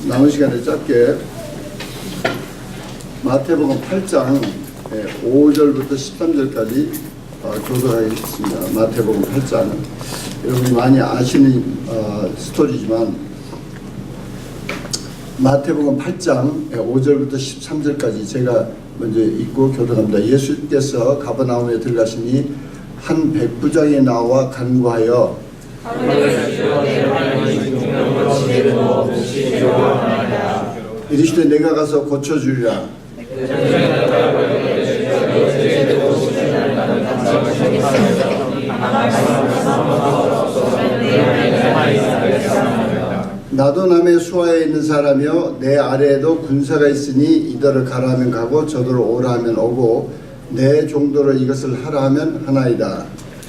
남은 시간에 짧게 마태복음 8장 5절부터 13절까지 교독하겠습니다. 마태복음 8장, 여러분이 많이 아시는 스토리지만 마태복음 8장 5절부터 13절까지 제가 먼저 읽고 교독합니다. 예수께서 가버나움에 들어가시니 한 백부장이 나와 간구하여 이르시되 내가 가서 고쳐주리라. 나도 남의 수하에 있는 사람이요 내 아래에도 군사가 있으니 이더러 가라 하면 가고 저더러 오라 하면 오고 내 종도로 이것을 하라 하면 하나이다.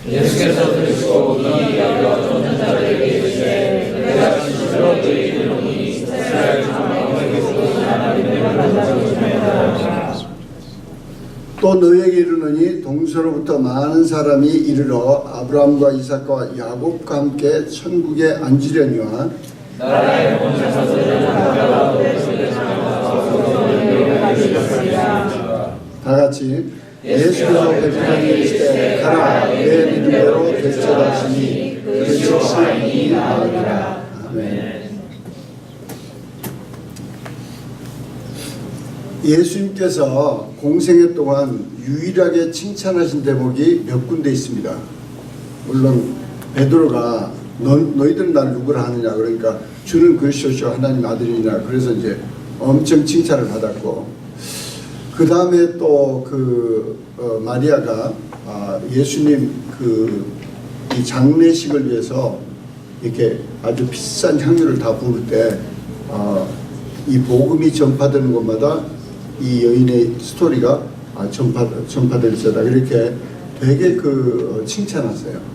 예수께서 들으시고 이 이야기와 쫓는 자들에게 이르시되 내가 진실로 너희에게 이르노니 이스라엘 가운데서 하나님의 나라를 조심하라. 또 너희에게 이르노니 동서로부터 많은 사람이 이르러 아브라함과 이삭과 야곱과 함께 천국에 앉으려니와 나라의 본체 자들을 다 같이 예수께서 백부장이 이르시되 가라 내 믿음대로 되리라 하시니 그 즉시 나으리라. 아멘. 예수님께서 공생애 동안 유일하게 칭찬하신 대목이 몇 군데 있습니다. 물론 베드로가 너희들은 나를 누구라 하느냐, 그러니까 주는 그리스도시요 하나님 아들이냐, 그래서 이제 엄청 칭찬을 받았고, 그 다음에 또 마리아가 예수님 이 장례식을 위해서 이렇게 아주 비싼 향유를 다 부을 때 이 복음이 전파되는 곳마다 이 여인의 스토리가 전파될 때다, 이렇게 되게 칭찬하세요.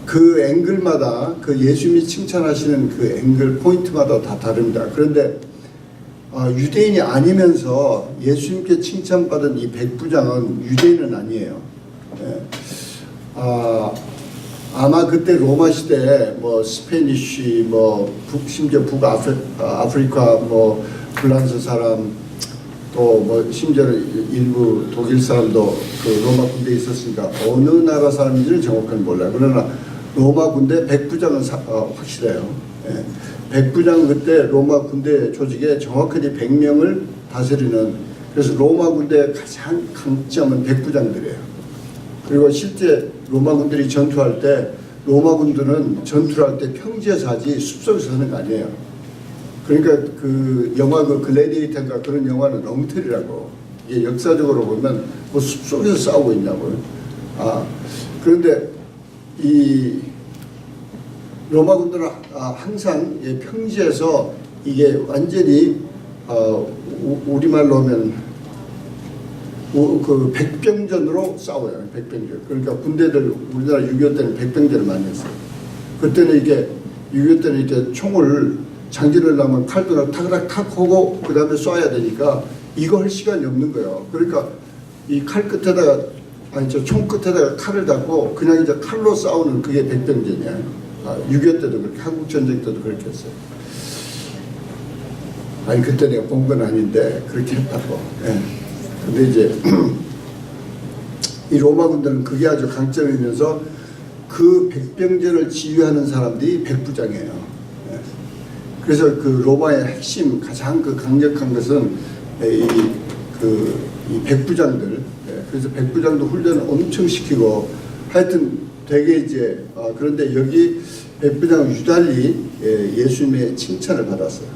그 앵글마다 예수님이 칭찬하시는 그 앵글 포인트마다 다 다릅니다. 그런데 유대인이 아니면서 예수님께 칭찬받은 이 백부장은 유대인은 아니에요. 아마 그때 로마 시대 스페니쉬 심지어 북아프리카 프랑스 사람 또 심지어는 일부 독일 사람도 로마 군대에 있었으니까 어느 나라 사람인지는 정확하게 몰라요. 그러나 로마 군대 백부장은 확실해요. 백부장은 그때 로마 군대 조직에 정확하게 100명을 다스리는, 그래서 로마 군대의 가장 강점은 백부장들이에요. 그리고 실제 로마 군들이 전투할 때 로마 군들은 전투를 할 때 평지에서 하지 숲속에서 하는 거 아니에요. 그러니까 영화 글래디에이터인가 그런 영화는 엉터리라고. 이게 역사적으로 보면 숲속에서 싸우고 있냐고요. 그런데 이 로마 군들은 항상 평지에서 이게 완전히 우리말로 하면 백병전으로 싸워요. 백병전. 그러니까 군대들 우리나라 6.25 때는 백병전을 많이 했어요. 그때는 이게 6.25 때는 이렇게 총을 장전을 하면 칼도 탁 하고 그 다음에 쏴야 되니까 이거 할 시간이 없는 거예요. 그러니까 이 칼 끝에다가 총 끝에다가 칼을 닫고 그냥 이제 칼로 싸우는 그게 백병전이에요. 6.25 때도 그렇게, 한국 전쟁 때도 그렇게 했어요. 그때 내가 본 건 아닌데 그렇게 했다고. 근데 이제 이 로마 군대는 그게 아주 강점이면서 그 백병전을 지휘하는 사람들이 백부장이에요. 그래서 로마의 핵심 가장 강력한 것은 이 백부장들. 그래서 백부장도 훈련을 엄청 시키고 하여튼 되게 이제 그런데 여기 백부장은 유달리 예수님의 칭찬을 받았어요.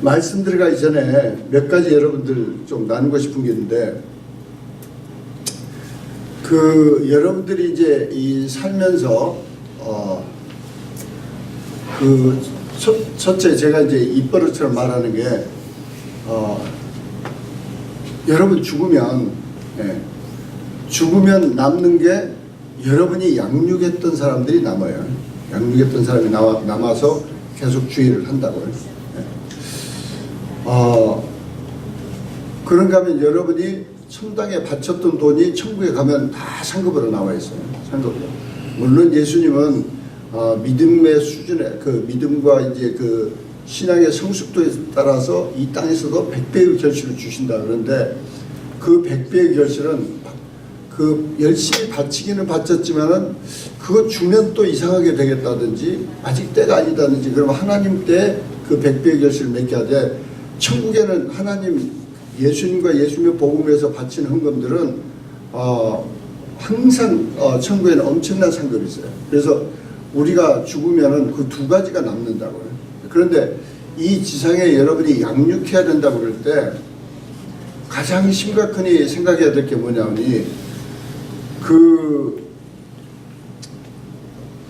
말씀 들어가기 전에 몇 가지 여러분들 좀 나누고 싶은 게 있는데, 여러분들이 이제 살면서 첫째 제가 이제 입버릇처럼 말하는 게 여러분 죽으면 남는 게 여러분이 양육했던 사람들이 남아요. 양육했던 사람이 남아서 계속 주의를 한다고요. 그런가 하면 여러분이 천당에 바쳤던 돈이 천국에 가면 다 상급으로 나와 있어요. 상급으로. 물론 예수님은 믿음의 수준에 그 믿음과 이제 그 신앙의 성숙도에 따라서 이 땅에서도 100배의 결실을 주신다. 그런데 그 100배의 결실은 그 열심히 바치기는 바쳤지만은 그거 주면 또 이상하게 되겠다든지 아직 때가 아니다든지 그러면 하나님 때 그 100배의 결실을 맺게 하되 천국에는 하나님 예수님과 예수님의 복음에서 바친 헌금들은 항상 천국에는 엄청난 상급이 있어요. 그래서 우리가 죽으면은 그 두 가지가 남는다고요. 그런데 이 지상에 여러분이 양육해야 된다고 그럴 때 가장 심각하니 생각해야 될 게 뭐냐면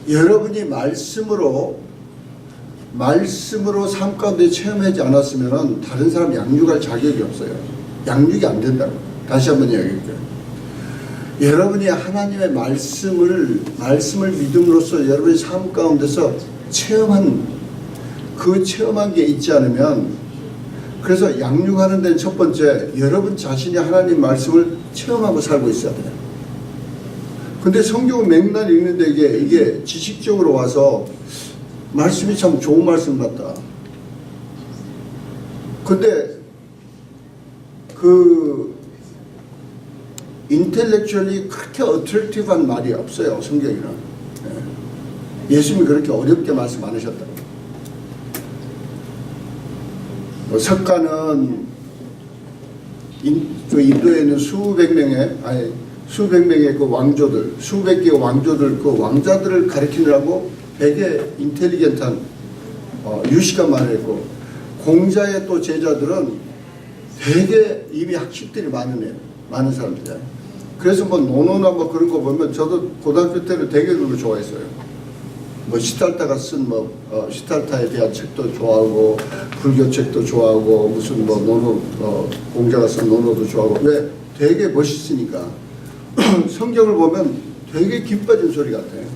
여러분이 말씀으로 삶 가운데 체험하지 않았으면 다른 사람 양육할 자격이 없어요. 양육이 안 된다고. 다시 한번 이야기할게요. 여러분이 하나님의 말씀을 믿음으로써 여러분의 삶 가운데서 체험한 게 있지 않으면, 그래서 양육하는 데는 첫 번째 여러분 자신이 하나님 말씀을 체험하고 살고 있어야 돼요. 근데 성경은 맥날 읽는데 이게 지식적으로 와서 말씀이 참 좋은 말씀 같다. 근데 인텔렉츄얼리 그렇게 어트랙티브한 말이 없어요. 성경에는. 예수님이 그렇게 어렵게 말씀 안 하셨다고. 석가는 인도에 있는 수백 명의 그 왕조들, 수백 개의 왕조들, 그 왕자들을 가리키느라고 되게 인텔리겐트한 유식한 말을 했고, 공자의 또 제자들은 되게 이미 학식들이 많은 사람들이에요. 그래서 뭐 논어나 뭐 그런 거 보면 저도 고등학교 때는 되게 그걸 좋아했어요. 뭐 시탈타가 쓴 시탈타에 대한 책도 좋아하고 불교 책도 좋아하고 무슨 뭐 논어 공자가 쓴 논어도 좋아하고. 왜? 되게 멋있으니까. 성경을 보면 되게 김 빠진 소리 같아요.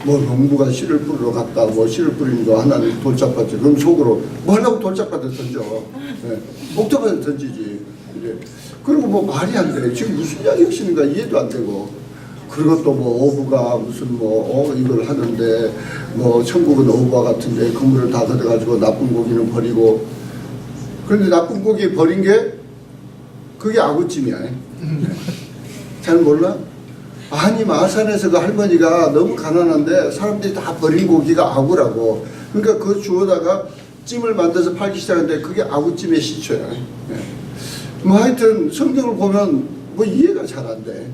뭐 농부가 씨를 뿌리러 갔다, 뭐 씨를 뿌리는 거 하나는 돌짝밭에, 그럼 속으로 뭐 하려고 돌짝밭에 던져. 목적밭에 던지지. 그리고 뭐 말이 안 돼. 지금 무슨 이야기 하시는가 이해도 안 되고. 그리고 또 뭐 어부가 무슨 이걸 하는데 뭐 천국은 어부와 같은데 그물을 다 걷어가지고 나쁜 고기는 버리고. 그런데 나쁜 고기 버린 게 그게 아구찜이야. 잘 몰라? 아니 마산에서 그 할머니가 너무 가난한데 사람들이 다 버린 고기가 아구라고. 그러니까 그거 주워다가 찜을 만들어서 팔기 시작하는데 그게 아구찜의 시초야. 뭐 하여튼 성경을 보면 뭐 이해가 잘 안 돼.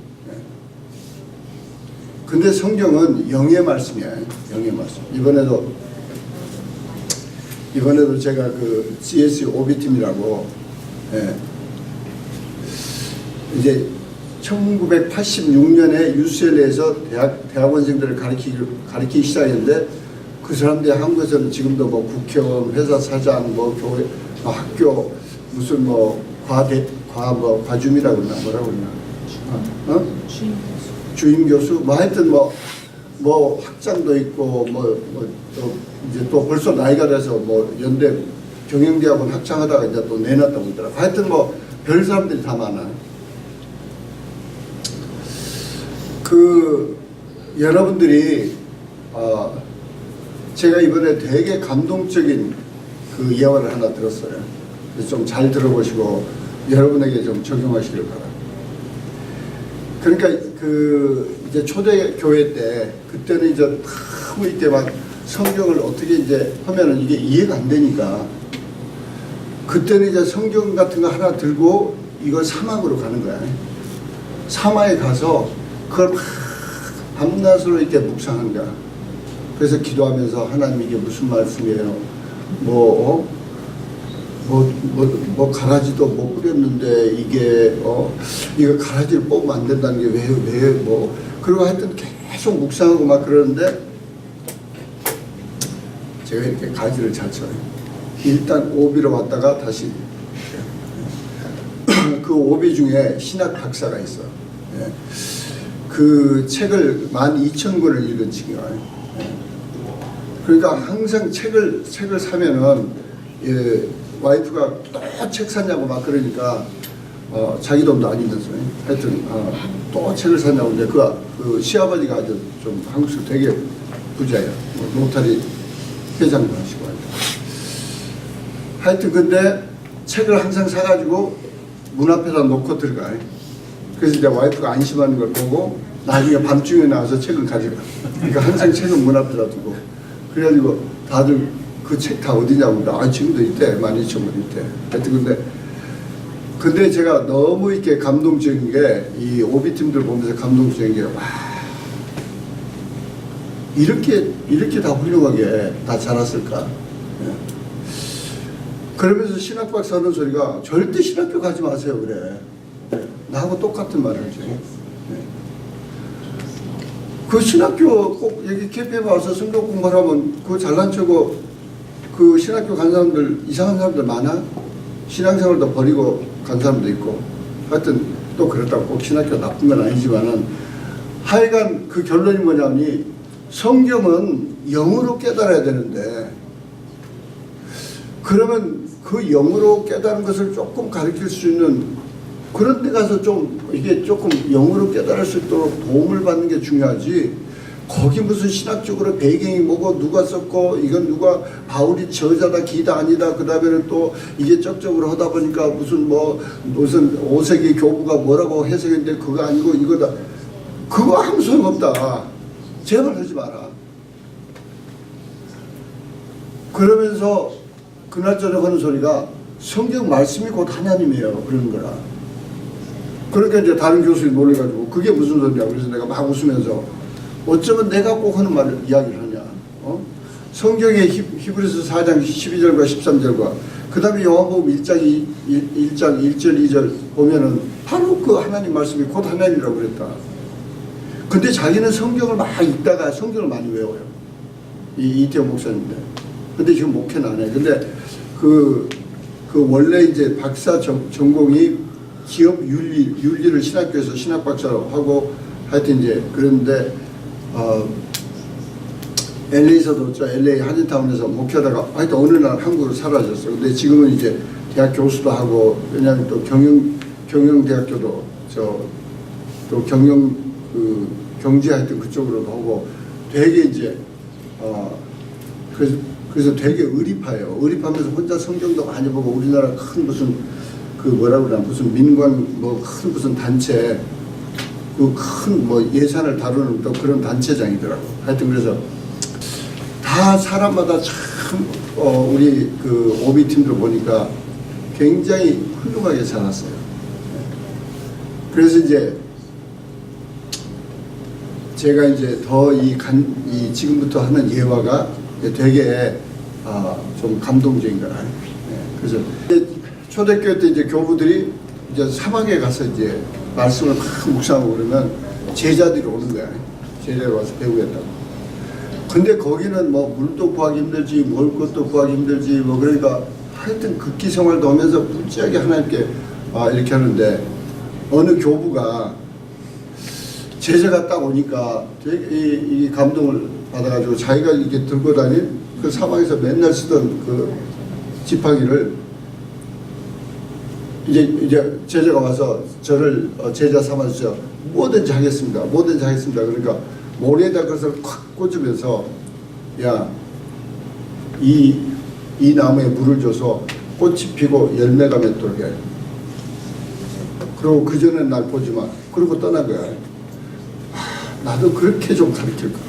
근데 성경은 영의 말씀이야. 영의 말씀. 이번에도 제가 그 CSE 오비팀이라고 이제 1986년에 UCLA에서 대학원생들을 가르치기 시작했는데, 그 사람들이 한국에서는 지금도 뭐 국회의원, 회사 사장, 뭐 교회, 뭐 학교, 무슨 뭐 과줌이라고 그러나 뭐라고 그러나 주임 교수, 뭐 하여튼 뭐 학장도 있고 또 이제 또 벌써 나이가 돼서 뭐 연대 경영대학원 학장하다가 이제 또 내놨다고 그러더라고. 하여튼 뭐 별 사람들이 다 많아. 여러분들이 제가 이번에 되게 감동적인 그 예화를 하나 들었어요. 좀 잘 들어보시고 여러분에게 좀 적용하시길 바랍니다. 그러니까 이제 초대 교회 때, 그때는 이제 너무 이때 막 성경을 어떻게 이제 하면은 이게 이해가 안 되니까, 그때는 이제 성경 같은 거 하나 들고 이걸 사막으로 가는 거야. 사막에 가서 그걸 막 밤낮으로 이렇게 묵상한 거야. 그래서 기도하면서 하나님 이게 무슨 말씀이에요? 뭐 가라지도 못 뿌렸는데 이거 가라지를 뽑으면 안 된다는 게 왜 그리고 하여튼 계속 묵상하고 막 그러는데, 제가 이렇게 가지를 잘 쳐요. 일단 오비로 왔다가 다시 그 오비 중에 신학 박사가 있어. 그 책을 12,000권을 읽은 친구예요. 그러니까 항상 책을 사면은 와이프가 또 책 샀냐고 막 그러니까 자기 돈도 아니면서 하여튼 또 책을 샀냐고. 근데 그 시아버지가 아주 좀 한국에서 되게 부자예요. 뭐 로타리 회장도 하시고 하죠. 하여튼 근데 책을 항상 사가지고 문 앞에다 놓고 들어가요. 그래서 이제 와이프가 안심하는 걸 보고 나중에 밤중에 나와서 책을 가져가. 그러니까 항상 책은 문 앞에다 두고. 그래가지고 다들 그 책 다 어디냐고. 지금도 있대. 12,000권 있대. 하여튼 근데 제가 너무 이렇게 감동적인 게 이 오비팀들 보면서 감동적인 게 와, 이렇게 다 훌륭하게 다 자랐을까. 예. 그러면서 신학박사 하는 소리가 절대 신학교 가지 마세요 그래. 예. 나하고 똑같은 말을 하죠. 예. 그 신학교 꼭 여기 캠프에 와서 성경 공부하면 그거 잘난 척고 그 신학교 간 사람들 이상한 사람들 많아. 신앙생활도 버리고 간 사람도 있고. 하여튼 또 그렇다고 꼭 신학교 나쁜 건 아니지만은 하여간 그 결론이 뭐냐면 성경은 영으로 깨달아야 되는데 그러면 그 영으로 깨달은 것을 조금 가르칠 수 있는 그런 데 가서 좀 이게 조금 영으로 깨달을 수 있도록 도움을 받는 게 중요하지. 거기 무슨 신학적으로 배경이 뭐고 누가 썼고 이건 누가 바울이 저자다 기다 아니다 그 다음에는 또 이게 쩍쩍으로 하다 보니까 무슨 5세기 교부가 뭐라고 해석했는데 그거 아니고 이거다. 그거 아무 소용없다. 제발 하지 마라. 그러면서 그날저녁 하는 소리가 성경 말씀이 곧 하나님이에요. 그런 거라. 그러니까 이제 다른 교수님 놀래가지고 그게 무슨 소리냐. 그래서 내가 막 웃으면서 어쩌면 내가 꼭 하는 말을 이야기를 하냐. 성경의 히브리서 4장 12절과 13절과 그 다음에 요한복음 1장 1절 2절 보면은 바로 그 하나님 말씀이 곧 하나님이라고 그랬다. 근데 자기는 성경을 막 읽다가 성경을 많이 외워요. 이태원 목사님인데. 근데 지금 목회는 안 해. 근데 그 원래 이제 박사 전공이 기업 윤리를 신학교에서 신학박사로 하고 하여튼 이제 그런데 LA에서도 LA 한인타운에서 목회하다가 하여튼 어느 날 한국으로 사라졌어요. 근데 지금은 이제 대학 교수도 하고 왜냐하면 또 경영대학교도 또 경제 하여튼 그쪽으로도 하고 되게 이제 그래서 되게 의리파예요. 의리파면서 혼자 성경도 많이 보고 우리나라 큰 무슨 그 뭐라 그러나 무슨 민관 뭐 큰 무슨 단체 그 큰 뭐 예산을 다루는 또 그런 단체장이더라고. 하여튼 그래서 다 사람마다 참 우리 그 오비 팀들 보니까 굉장히 훌륭하게 살았어요. 그래서 이제 제가 이제 더 이 지금부터 하는 예화가 되게 좀 감동적인 거라. 그래서 초대교회 때 이제 교부들이 이제 사막에 가서 이제 말씀을 막 묵상하고 그러면 제자들이 오는 거야. 제자가 와서 배우겠다고. 근데 거기는 뭐 물도 구하기 힘들지, 먹을 것도 구하기 힘들지, 뭐 그러니까 하여튼 극기 생활도 하면서 푸짐하게 하나님께 이렇게 하는데 어느 교부가 제자가 딱 오니까 되게 이 감동을 받아가지고 자기가 이렇게 들고 다닌 그 사막에서 맨날 쓰던 그 지팡이를 이제 제자가 와서 저를 제자 삼아주세요. 뭐든지 하겠습니다. 뭐든지 하겠습니다. 그러니까 모래에다 그것을 콱 꽂으면서 야, 이 나무에 물을 줘서 꽃이 피고 열매가 맺도록 해. 그리고 그전엔 날 보지 마. 그러고 떠난 거야. 나도 그렇게 좀 가르칠 거야.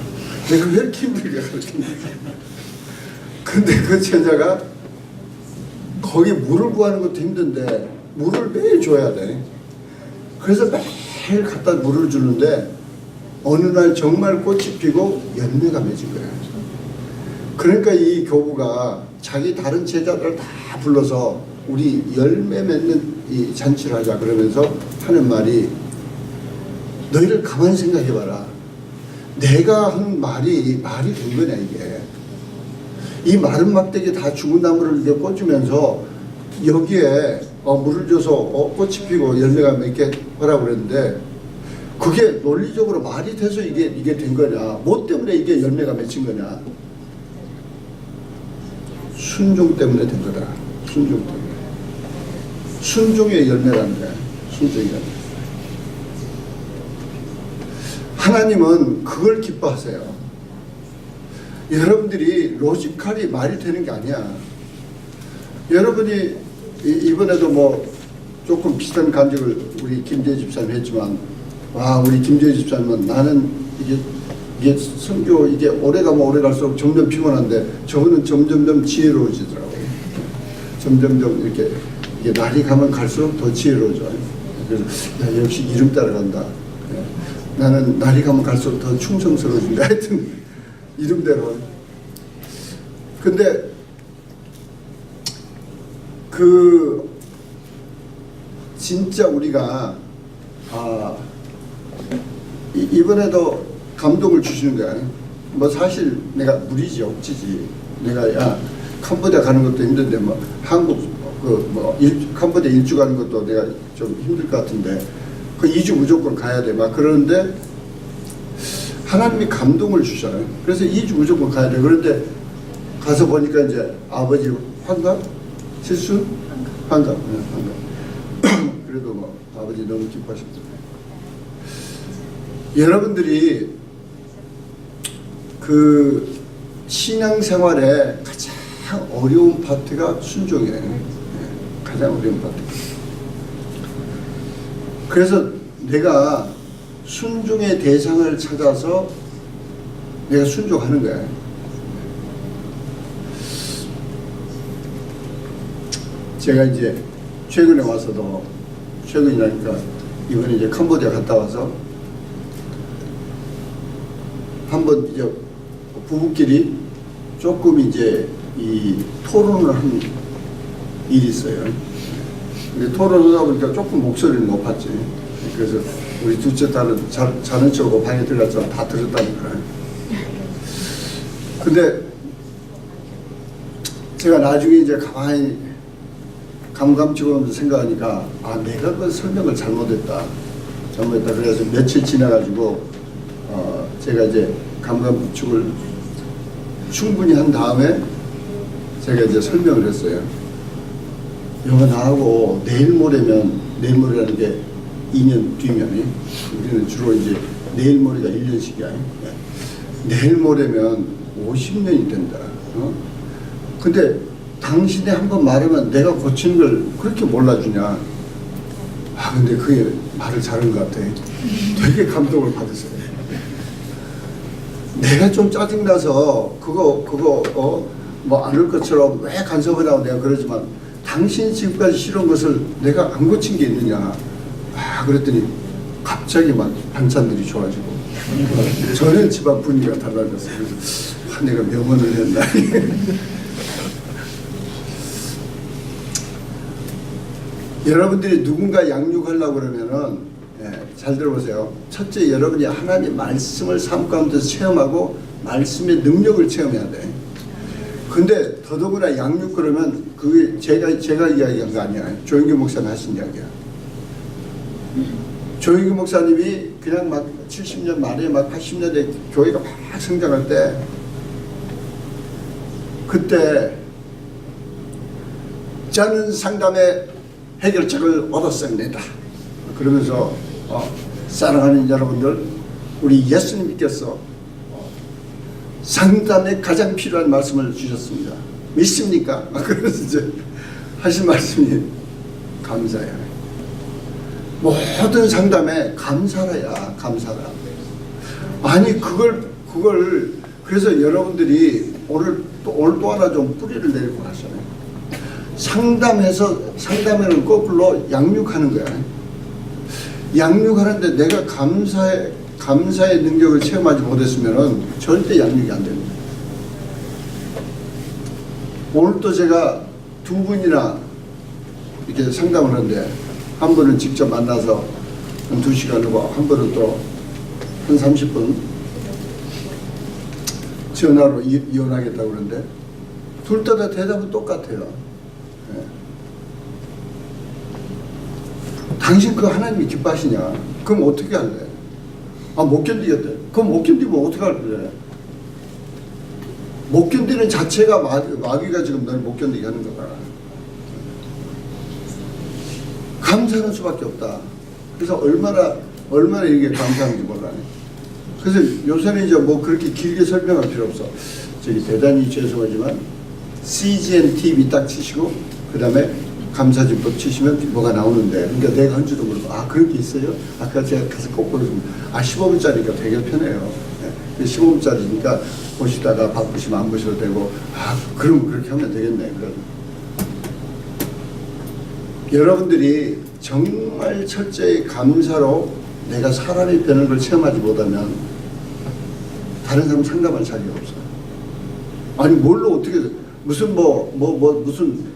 내가 왜 이렇게 힘들게 가르치냐. 근데 그 제자가 거기 물을 구하는 것도 힘든데 물을 매일 줘야 돼. 그래서 매일 갖다 물을 주는데 어느 날 정말 꽃이 피고 열매가 맺은 거야. 그러니까 이 교부가 자기 다른 제자들을 다 불러서 우리 열매 맺는 이 잔치를 하자 그러면서 하는 말이 너희를 가만히 생각해봐라. 내가 한 말이 된 거냐 이게. 이 마른 막대기 다 죽은 나무를 이렇게 꽂으면서 여기에 물을 줘서 꽃이 피고 열매가 맺게 하라고 그랬는데 그게 논리적으로 말이 돼서 이게 된 거냐. 뭐 때문에 이게 열매가 맺힌 거냐. 순종 때문에 된 거다. 순종 때문에. 순종의 열매라는 거야. 순종이. 하나님은 그걸 기뻐하세요. 여러분들이 로지컬이 말이 되는 게 아니야. 여러분이 이번에도 뭐 조금 비슷한 간증을 우리 김재희 집사님 했지만, 와, 우리 김재희 집사님은 나는 이게 선교 이게 오래 가면 오래 갈수록 점점 피곤한데 저분은 점점점 지혜로워지더라고요. 점점점 이게 날이 가면 갈수록 더 지혜로워져. 그래서 야, 역시 이름 따라간다. 나는 날이 가면 갈수록 더 충성스러워진다. 하여튼 이름대로. 근데 진짜 우리가 이번에도 감동을 주시는 거야. 뭐 사실 내가 무리지 억지지. 내가 야 캄보디아 가는 것도 힘든데 뭐 한국 캄보디아 일주 가는 것도 내가 좀 힘들 것 같은데 그 2주 무조건 가야 돼. 막 그러는데 하나님이 감동을 주잖아요. 그래서 2주 무조건 가야 돼. 그런데 가서 보니까 이제 아버지 환갑? 실수? 환갑. 네, 환갑. 그래도 뭐 아버지 너무 기뻐하셨죠. 여러분들이 그 신앙생활에 가장 어려운 파트가 순종이에요. 네, 가장 어려운 파트. 그래서 내가 순종의 대상을 찾아서 내가 순종하는 거야. 제가 이제 최근에 와서도 최근이라니까 이번에 이제 캄보디아 갔다 와서 한번 이제 부부끼리 조금 이제 이 토론을 한 일이 있어요. 근데 토론을 하다 보니까 조금 목소리를 높았지. 그래서 우리 둘째 딸은 자는 척하고 방에 들어갔지만 다 들었다니까. 근데 제가 나중에 이제 가만히 감감치고 생각하니까 내가 그 설명을 잘못했다. 그래서 며칠 지나가지고 제가 이제 감감축을 충분히 한 다음에 제가 이제 설명을 했어요. 영어 나하고 내일 모레라는 게 2년 뒤면 우리는 주로 이제 내일 모레가 1년씩이야. 내일 모레면 50년이 된다. 근데 당신이 한번 말하면 내가 고치는 걸 그렇게 몰라주냐. 근데 그게 말을 잘한 것 같아. 되게 감동을 받았어요. 내가 좀 짜증나서 그거 뭐 안 할 것처럼 왜 간섭을 하고 내가 그러지만 당신이 지금까지 싫은 것을 내가 안 고친 게 있느냐. 그랬더니 갑자기 막 반찬들이 좋아지고 전혀 집안 분위기가 달라졌어요. 그래서 내가 명언을 했나. 여러분들이 누군가 양육하려고 그러면은 잘 들어보세요. 첫째, 여러분이 하나님 말씀을 삶 가운데서 체험하고 말씀의 능력을 체험해야 돼. 근데 더더구나 양육 그러면 그게 제가 이야기한 거 아니야. 조영규 목사님 하신 이야기야. 조영규 목사님이 그냥 막 70년 말에 막 80년대 교회가 막 성장할 때 그때 저는 상담의 해결책을 얻었습니다. 그러면서 사랑하는 여러분들, 우리 예수님께서 상담에 가장 필요한 말씀을 주셨습니다. 믿습니까? 그래서 이제 하신 말씀이 감사야. 모든 상담에 감사라야. 감사라. 아니 그걸 그래서 여러분들이 오늘 또 하나 좀 뿌리를 내리고 하잖아요. 상담에는 거꾸로 양육하는 거야. 양육하는데 내가 감사의 능력을 체험하지 못했으면 절대 양육이 안 됩니다. 오늘 또 제가 두 분이나 이렇게 상담을 하는데 한 분은 직접 만나서 한 2시간이고 한 분은 또 한 30분 전화로 이혼하겠다고 그러는데 둘 다 대답은 똑같아요. 당신 그 하나님이 기뻐하시냐? 그럼 어떻게 할래? 못 견디겠대. 그럼 못 견디면 어떻게 할래? 못 견디는 자체가 마귀가 지금 널 못 견디게 하는 거다. 감사하는 수밖에 없다. 그래서 얼마나 이게 감사한지 몰라. 그래서 요새는 이제 뭐 그렇게 길게 설명할 필요 없어. 저기 대단히 죄송하지만 CGN TV 딱 치시고 그 다음에 감사진법 치시면 뭐가 나오는데, 그러니까 내가 한 줄도 모르고 아 그런 게 있어요? 아까 제가 가서 꼭 보여주면 15분짜리니까 되게 편해요. 15분짜리니까 보시다가 바쁘시면 안 보셔도 되고, 아 그럼 그렇게 하면 되겠네. 그럼 여러분들이 정말 철저히 감사로 내가 사람이 되는 걸 체험하지 못하면 다른 사람 상담할 자리가 없어요. 아니 뭘로 어떻게 무슨 무슨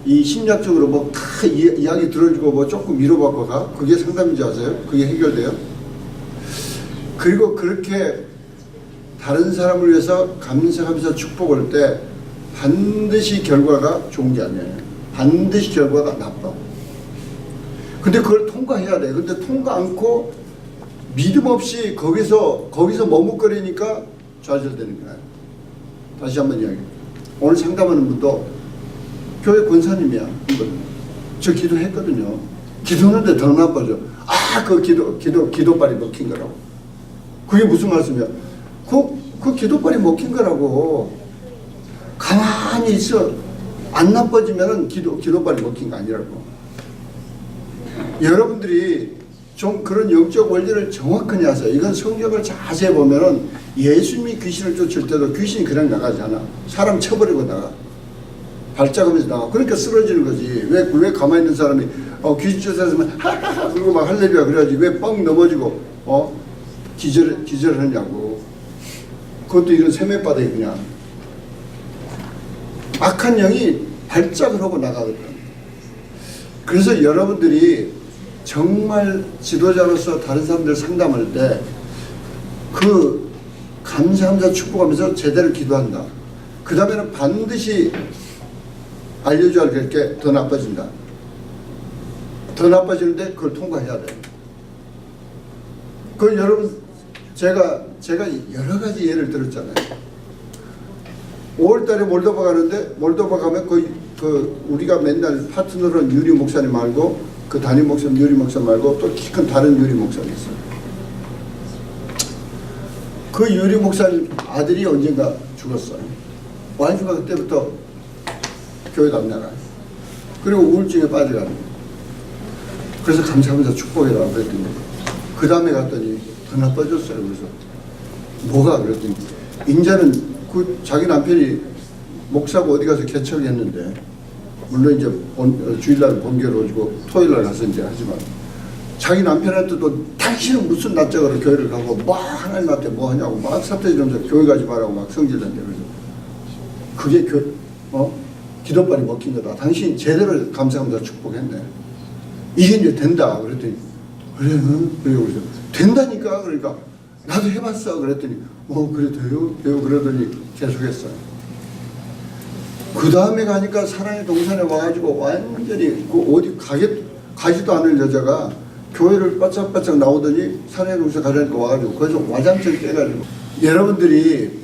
이 심리학적으로 뭐 다 이야기 들어주고 뭐 조금 위로받고 가? 그게 상담인지 아세요? 그게 해결돼요? 그리고 그렇게 다른 사람을 위해서 감사하면서 축복할 때 반드시 결과가 좋은 게 아니에요. 반드시 결과가 나빠. 근데 그걸 통과해야 돼. 근데 통과 않고 믿음 없이 거기서 머뭇거리니까 좌절되는 거야. 다시 한번 이야기해. 오늘 상담하는 분도 교회 권사님이야. 저 기도했거든요. 기도하는데 더 나빠져. 그 기도발이 먹힌 거라고. 그게 무슨 말씀이야? 그 기도발이 먹힌 거라고. 가만히 있어. 안 나빠지면은 기도발이 먹힌 거 아니라고. 여러분들이 좀 그런 영적 원리를 정확하게 하세요. 이건 성경을 자세히 보면은 예수님이 귀신을 쫓을 때도 귀신이 그냥 나가지 않아. 사람 쳐버리고 나가. 발작하면서 나가. 그러니까 쓰러지는 거지. 왜 가만히 있는 사람이 귀신 쫓아서면 하하하 그러고 막 할렐루야 그래야지. 왜 뻥 넘어지고 기절하냐고. 그것도 이런 세매바닥이 그냥 악한 영이 발작을 하고 나가거든. 그래서 여러분들이 정말 지도자로서 다른 사람들 상담할 때 그 감사하면서 축복하면서 제대로 기도한다. 그 다음에는 반드시 알려줘야 될 게 더 나빠진다. 더 나빠지는데 그걸 통과해야 돼. 그 여러분 제가 여러 가지 예를 들었잖아요. 5월달에 몰도바 가는데 몰도바 가면 우리가 맨날 파트너로 유리 목사님 말고 그 담임 목사님 유리 목사 말고 또 키 큰 다른 유리 목사님 있어요. 그 유리 목사님 아들이 언젠가 죽었어요. 와이프가 그때부터 교회도 안 나가요. 그리고 우울증에 빠져가는 거예요. 그래서 감사하면서 축복해라 그랬더니 그 다음에 갔더니 더 나빠졌어요. 그래서 뭐가 그랬더니 인자는 그 자기 남편이 목사고 어디 가서 개척했는데 물론 이제 주일날 본교로 오고 토요일날 가서 이제 하지만 자기 남편한테도 당신은 무슨 낯짝으로 교회를 가고 뭐 하나님한테 뭐 하냐고 막 사태지면서 교회 가지 말라고 막 성질난대. 그래서 그게 기도발이 먹힌 거다. 당신 제대로 감사하면서 축복했네. 이게 이제 된다. 그랬더니 그래 그래서 된다니까. 그러니까 나도 해봤어. 그랬더니 그래 돼요 그러더니 계속했어요. 그 다음에 가니까 사랑의 동산에 와가지고 완전히 어디 가지도 않을 여자가 교회를 바짝바짝 나오더니 사랑의 동산 가자니까 와가지고 거기서 와장창 깨가지고. 여러분들이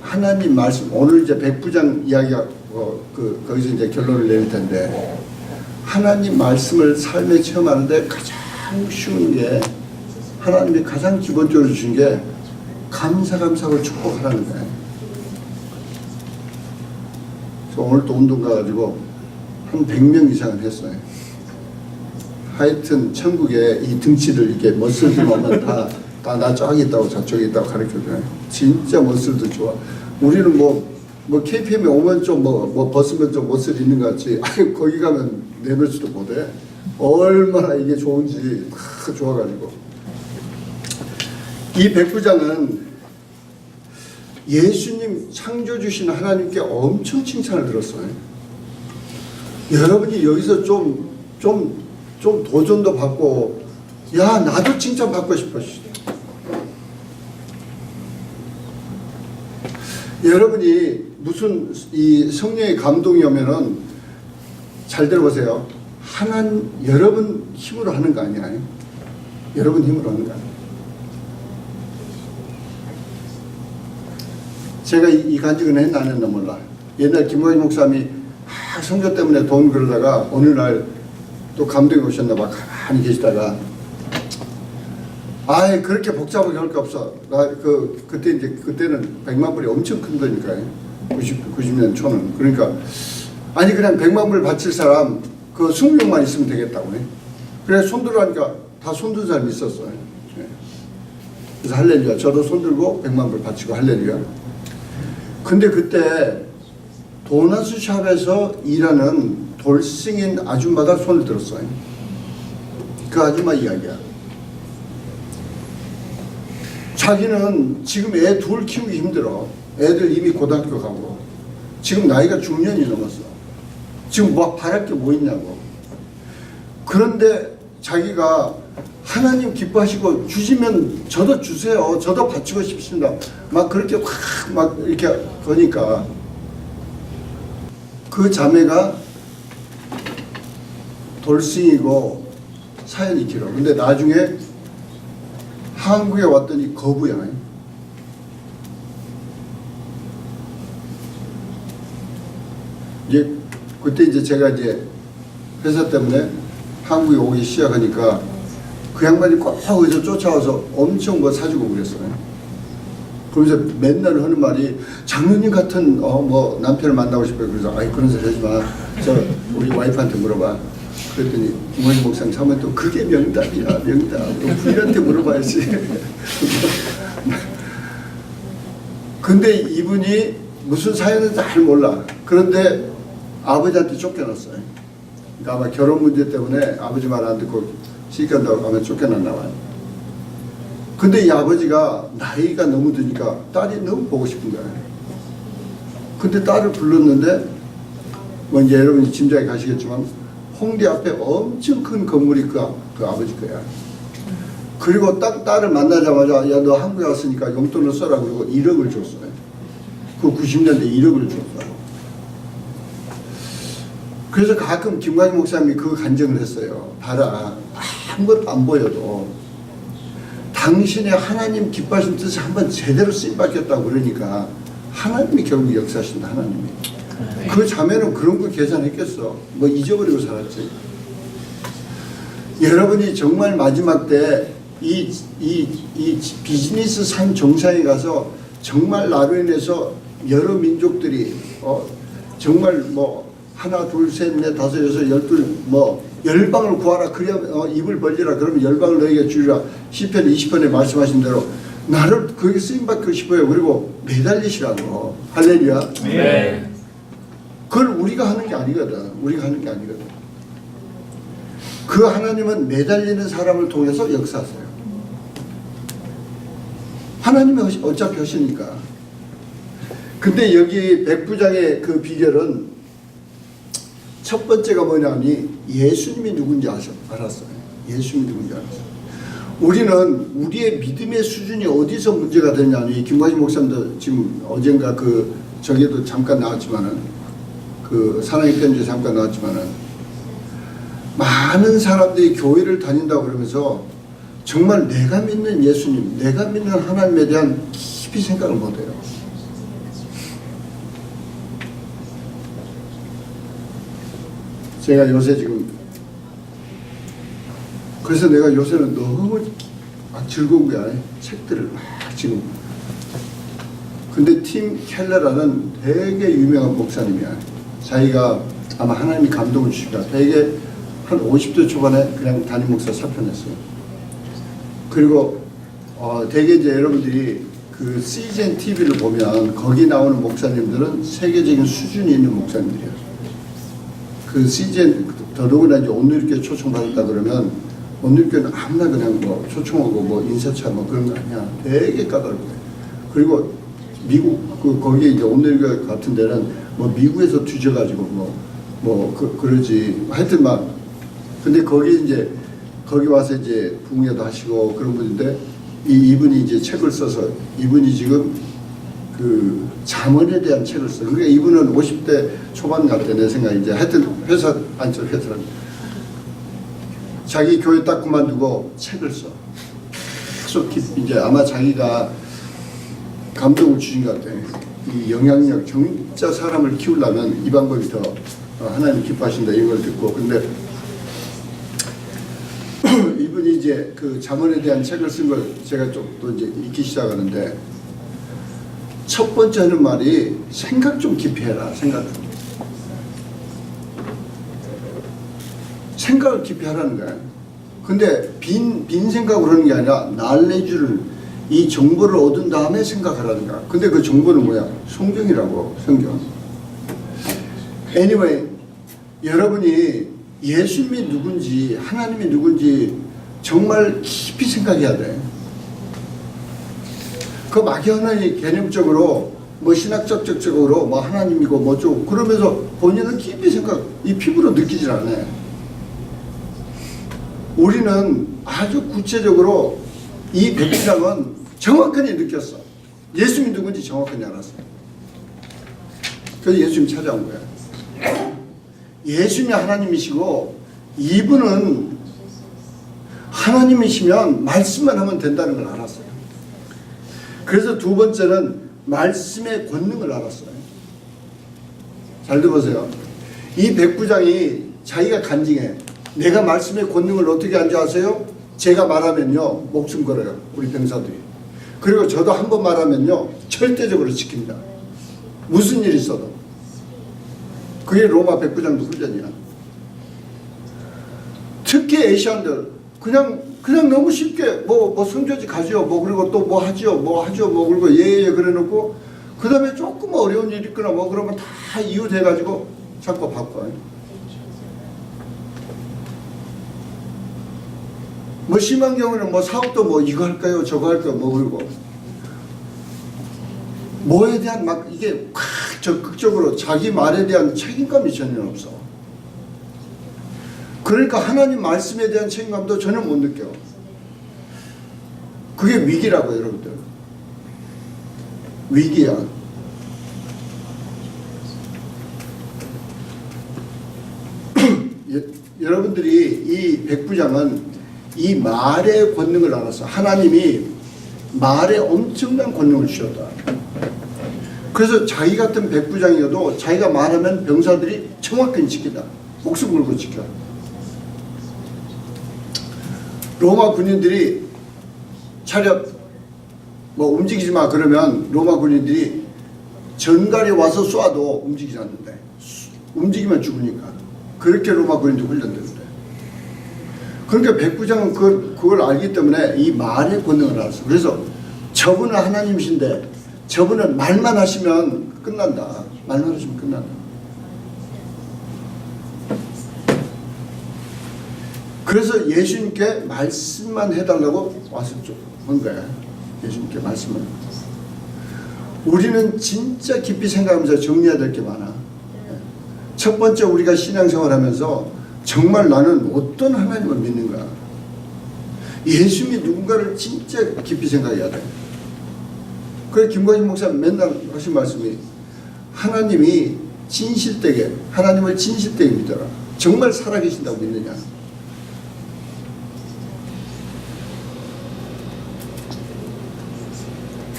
하나님 말씀 오늘 이제 백부장 이야기가 거기서 이제 결론을 내릴 텐데 하나님 말씀을 삶에 체험하는데 가장 쉬운 게 하나님이 가장 기본적으로 주신 게 감사하고 축복하라는 거예요. 그래서 오늘 또 운동 가가지고 한 100명 이상은 했어요. 하여튼 천국에 이 등치를 이렇게 머슬들 오면 다 나 저기 있다고 저쪽에 있다고 가르쳐줘요. 진짜 머슬도 좋아. 우리는 뭐 KPM에 오면 좀 벗으면 좀 머슬 있는 것 같지. 거기 가면 내놓지도 못해. 얼마나 이게 좋은지 다 좋아가지고. 이 백부장은 예수님 창조 주신 하나님께 엄청 칭찬을 들었어요. 여러분이 여기서 좀 도전도 받고 나도 칭찬 받고 싶어. 여러분이 무슨 이 성령의 감동이 오면은 잘 들어보세요. 여러분 힘으로 하는 거 아니야. 여러분 힘으로 하는 거 아니야. 제가 이 간증을 했나 안 했나 몰라. 옛날 김호희 목사님이 성교 때문에 돈 그러다가 어느 날 또 감동이 오셨나 봐. 가만히 계시다가 아예 그렇게 복잡하게 할 거 없어. 그때 이제 그때는 100만 불이 엄청 큰 거니까요. 90년 초는. 그러니까 아니 그냥 100만 불 바칠 사람 그 20명만 있으면 되겠다고 해. 그래 손들어 하니까 다 손든 사람이 있었어요. 예. 그래서 할렐루야. 저도 손들고 100만 불 바치고 할렐루야. 근데 그때 도너스 샵에서 일하는 돌싱인 아줌마가 손을 들었어요. 그 아줌마 이야기야. 자기는 지금 애 둘 키우기 힘들어. 애들 이미 고등학교 가고 지금 나이가 중년이 넘었어. 지금 뭐 바랄 게 뭐 있냐고. 그런데 자기가 하나님 기뻐하시고 주시면 저도 주세요. 저도 바치고 싶습니다. 막 그렇게 확 막 이렇게 거니까 그 자매가 돌싱이고 사연이 길어. 근데 나중에 한국에 왔더니 거부야. 이제 그때 이제 제가 이제 회사 때문에 한국에 오기 시작하니까 그 양반이 꼭 어디서 쫓아와서 엄청 뭐 사주고 그랬어요. 그러면서 맨날 하는 말이 장로님 같은 뭐 남편을 만나고 싶어요. 그래서 아이 그런 소리 하지 마. 저 우리 와이프한테 물어봐. 그랬더니 김원희 목사님 사면 또 그게 명답이야 명답. 부인한테 물어봐야지. 근데 이분이 무슨 사연인지 잘 몰라. 그런데 아버지한테 쫓겨났어요. 그러니까 아마 결혼 문제 때문에 아버지 말 안 듣고 시집간다고 아마 쫓겨났나 봐요. 근데 이 아버지가 나이가 너무 드니까 딸이 너무 보고 싶은 거예요. 근데 딸을 불렀는데 뭐 이제 여러분이 짐작이 가시겠지만 홍대 앞에 엄청 큰 건물이 그 아버지 거야. 그리고 딱 딸을 만나자마자 야 너 한국에 왔으니까 용돈을 써라 그러고 1억을 줬어요. 그 90년대 1억을 줬어요. 그래서 가끔 김광희 목사님이 그 간증을 했어요. 봐라 아무것도 안 보여도 당신의 하나님 기뻐하신 뜻을 한번 제대로 쓰임받겠다고 그러니까 하나님이 결국 역사하신다. 하나님이. 그 자매는 그런 거 계산했겠어. 뭐 잊어버리고 살았지. 여러분이 정말 마지막 때 이 비즈니스 산 정상에 가서 정말 나로 인해서 여러 민족들이 정말 뭐 하나 둘 셋 넷 다섯 여섯 열둘 뭐 열방을 구하라. 그래야 입을 벌리라. 그러면 열방을 너에게 주리라. 시편 20편에 말씀하신 대로 나를 거기 쓰임받고 싶어요. 그리고 매달리시라고. 할렐루야. 네. 그걸 우리가 하는 게 아니거든. 우리가 하는 게 아니거든. 그 하나님은 매달리는 사람을 통해서 역사하세요. 하나님이 어차피 하시니까. 근데 여기 백부장의 그 비결은 첫 번째가 뭐냐면 예수님이 누군지 알았어요. 예수님이 누군지 알았어요. 우리는 우리의 믿음의 수준이 어디서 문제가 되냐면 김광희 목사님도 지금 어젠가 저기도 잠깐 나왔지만은 그 사랑의 편지에 잠깐 나왔지만은 많은 사람들이 교회를 다닌다고 그러면서 정말 내가 믿는 예수님, 내가 믿는 하나님에 대한 깊이 생각을 못해요. 제가 요새 지금 그래서 내가 요새는 너무 즐거운 거야. 책들을 막 지금. 근데 팀 켈러라는 되게 유명한 목사님이야. 자기가 아마 하나님이 감동을 주시니까 되게 한 50대 초반에 그냥 담임 목사 사표 냈어요. 그리고 되게 이제 여러분들이 그 CGN TV를 보면 거기 나오는 목사님들은 세계적인 수준이 있는 목사님들이에요. 그 CGN 더더구나 이제 온누리교회 초청받았다 그러면 온누리교회는 아무나 그냥 뭐 초청하고 뭐 인사차 뭐 그런 거 아니야. 되게 까다롭고. 그리고 미국 거기 이제 온누리교회 같은 데는 뭐 미국에서 뒤져가지고 그러지. 하여튼 막 근데 거기 와서 이제 부흥회도 하시고 그런 분인데 이분이 이제 책을 써서 이분이 지금 그 잠언에 대한 책을 써요. 그러니까 이분은 50대 초반 같아 내 생각에 이제 하여튼 회사는 자기 교회 딱 그만두고 책을 써. 계속 이제 아마 자기가 감동을 주신 것 같아요. 이 영향력 진짜 사람을 키우려면 이 방법이 더 하나님 기뻐하신다 이걸 듣고 근데 이분이 이제 그 잠언에 대한 책을 쓴 걸 제가 좀 또 이제 읽기 시작하는데 첫 번째 하는 말이 생각 좀 깊이 해라. 생각을 깊이 하라는 거야. 근데 빈 생각으로 하는 게 아니라 날래주를 이 정보를 얻은 다음에 생각하라는 거야. 근데 그 정보는 뭐야? 성경이라고. 성경. Anyway, 여러분이 예수님이 누군지 하나님이 누군지 정말 깊이 생각해야 돼. 그 막연하게 개념적으로 뭐 신학적으로 뭐 하나님이고 뭐 좀 그러면서 본인은 깊이 이 피부로 느끼질 않아. 우리는 아주 구체적으로 이 백부장은 정확하게 느꼈어. 예수님이 누군지 정확하게 알았어. 그래서 예수님 찾아온 거야. 예수님이 하나님이시고 이분은 하나님이시면 말씀만 하면 된다는 걸 알았어요. 그래서 두 번째는 말씀의 권능을 알았어요. 잘 들어보세요. 이 백부장이 자기가 간증해. 내가 말씀의 권능을 어떻게 한 줄 아세요? 제가 말하면요 목숨 걸어요. 우리 병사들이. 그리고 저도 한 번 말하면요 절대적으로 지킵니다. 무슨 일이 있어도. 그게 로마 백부장도 훈련이야. 특히 에이시안들 그냥 너무 쉽게 뭐 성교지 가죠. 뭐 그리고 또 뭐 하죠. 그리고 예 그래놓고 그 다음에 조금 어려운 일이 있거나 뭐 그러면 다 이유 돼가지고 자꾸 바꿔요. 뭐 심한 경우는 뭐 사업도 뭐 이거 할까요 저거 할까요 뭐 그러고 뭐에 대한 막 이게 확 적극적으로 자기 말에 대한 책임감이 전혀 없어. 그러니까 하나님 말씀에 대한 책임감도 전혀 못 느껴. 그게 위기라고 여러분들. 위기야. 여러분들이 이 백부장은 이 말의 권능을 알았어. 하나님이 말에 엄청난 권능을 주셨다. 그래서 자기 같은 백부장이어도 자기가 말하면 병사들이 정확히 지킨다. 목숨 걸고 지켜. 로마 군인들이 차렷 뭐 움직이지 마 그러면 로마 군인들이 전갈이 와서 쏴도 움직이지 않는데 움직이면 죽으니까 그렇게 로마 군인도 훈련되는데 그러니까 백부장은 그걸 알기 때문에 이 말의 권능을 알았어. 그래서 저분은 하나님이신데 저분은 말만 하시면 끝난다. 말만 하시면 끝난다. 그래서 예수님께 말씀만 해달라고 와서 온 거야. 예수님께 말씀을. 우리는 진짜 깊이 생각하면서 정리해야 될 게 많아. 첫 번째 우리가 신앙생활하면서 정말 나는 어떤 하나님을 믿는가. 예수님이 누군가를 진짜 깊이 생각해야 돼. 그래서 김광진 목사 맨날 하신 말씀이 하나님이 진실되게 하나님을 진실되게 믿어라. 정말 살아계신다고 믿느냐.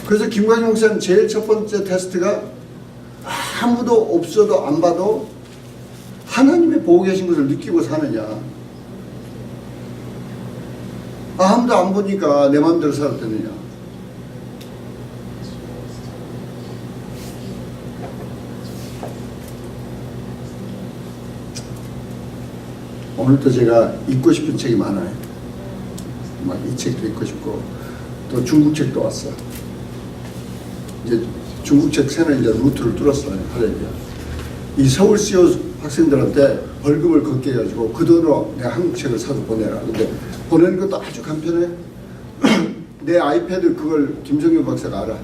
그래서 김광진 목사는 제일 첫 번째 테스트가 아무도 없어도 안 봐도 하나님이 보고 계신 것을 느끼고 사느냐. 아무도 안 보니까 내 마음대로 살아도 되느냐. 오늘도 제가 읽고 싶은 책이 많아요. 막 이 책도 읽고 싶고 또 중국 책도 왔어. 이제 중국 책 새는 이제 루트를 뚫었어요. 할렐루야. 이 서울 CEO 학생들한테 벌금을 걷게 해가지고 그 돈으로 내가 한국 책을 사서 보내라. 근데 보내는 것도 아주 간편해. 내 아이패드 그걸 김성규 박사가 알아.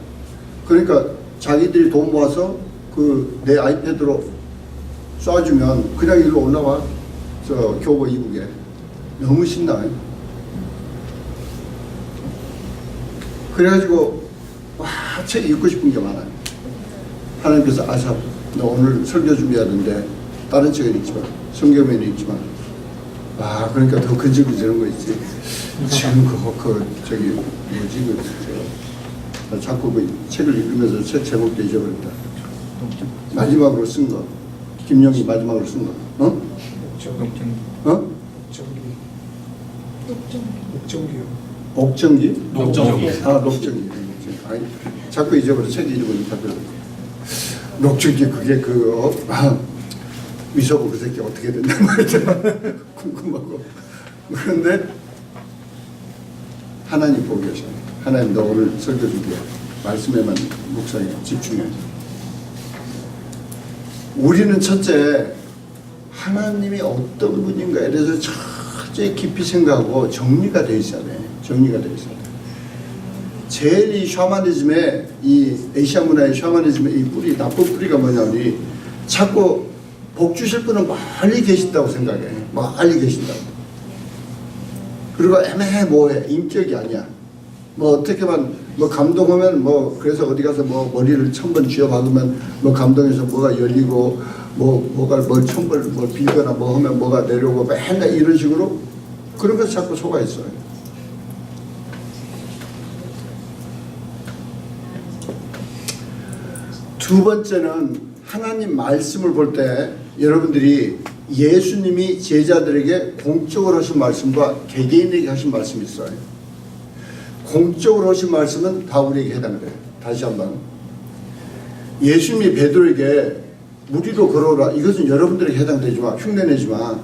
그러니까 자기들이 돈 모아서 그 내 아이패드로 쏴주면 그냥 일로 올라와. 저 교보 이북에. 너무 신나. 그래가지고 와, 책 읽고 싶은 게 많아요. 하나님께서 아삽, 너 오늘 설교 준비하는데 다른 책은 읽지 마. 성경에는 읽지 마. 아, 그러니까 더 근질근질한 거 있지. 지금 저기 뭐지 나 자꾸 그 책을 읽으면서 책 제목도 잊어버린다. 마지막으로 쓴 거. 김영희 마지막으로 쓴 거. 어? 어? 옥정기? 녹정기. 녹정기. 아니, 자꾸 잊어버려. 책 이름을 자꾸. 녹정기 그게 위서고 그 새끼 어떻게 된다 말이죠. 궁금하고. 그런데 하나님 보고 계셔. 하나님 너 오늘 설교 준비해. 말씀에만 묵상해. 집중해. 우리는 첫째 하나님이 어떤 분인가에 대해서 철저히 깊이 생각하고 정리가 되어 있어야 돼. 정리가 되어 있어야 돼. 제일 이 샤머니즘의 이 에이시아 문화의 샤머니즘의 이 뿌리, 나쁜 뿌리가 뭐냐니 자꾸 복 주실 분은 멀리 계신다고 생각해. 멀리 계신다고. 그리고 애매모호해. 인격이 아니야. 뭐 어떻게만 뭐 감동하면 뭐 그래서 어디 가서 뭐 머리를 1000번 쥐어박으면 뭐 감동해서 뭐가 열리고 뭐가 뭐 1000번 뭐 빌거나 뭐 하면 뭐가 내려오고 맨날 이런 식으로 그런 것에 자꾸 속아 있어요. 두 번째는 하나님 말씀을 볼 때 여러분들이 예수님이 제자들에게 공적으로 하신 말씀과 개개인에게 하신 말씀이 있어요. 공적으로 하신 말씀은 다 우리에게 해당돼요. 다시 한번 예수님이 베드로에게 무리로 걸어오라. 이것은 여러분들에게 해당되지 마. 흉내내지 마.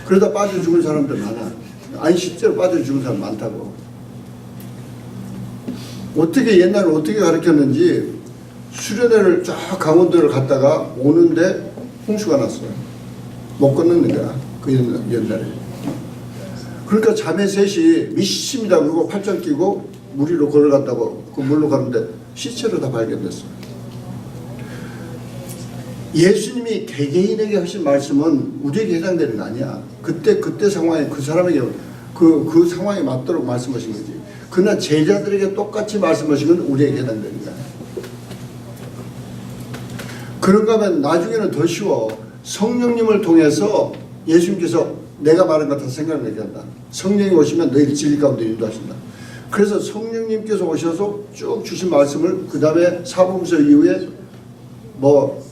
그러다 빠져 죽은 사람들 많아. 아니 실제로 빠져 죽은 사람 많다고. 어떻게 옛날에 어떻게 가르쳤는지 수련회를 쫙 강원도를 갔다가 오는데 홍수가 났어요. 못 건너는 거야. 그 옛날에. 그러니까 자매 셋이 미십니다. 그러고 팔짱 끼고 무리로 걸어갔다고 그 물로 가는데 시체로 다 발견됐어요. 예수님이 개개인에게 하신 말씀은 우리에게 해당되는 거 아니야. 그때 상황에 그 사람에게 그 상황에 맞도록 말씀하신 거지. 그러나 제자들에게 똑같이 말씀하신 건 우리에게 해당되는 거야. 그런가 하면 나중에는 더 쉬워. 성령님을 통해서 예수님께서 내가 말한 것 다 생각나게 한다. 성령이 오시면 너희를 진리 가운데 인도하신다. 그래서 성령님께서 오셔서 쭉 주신 말씀을 그 다음에 사복음서 이후에 뭐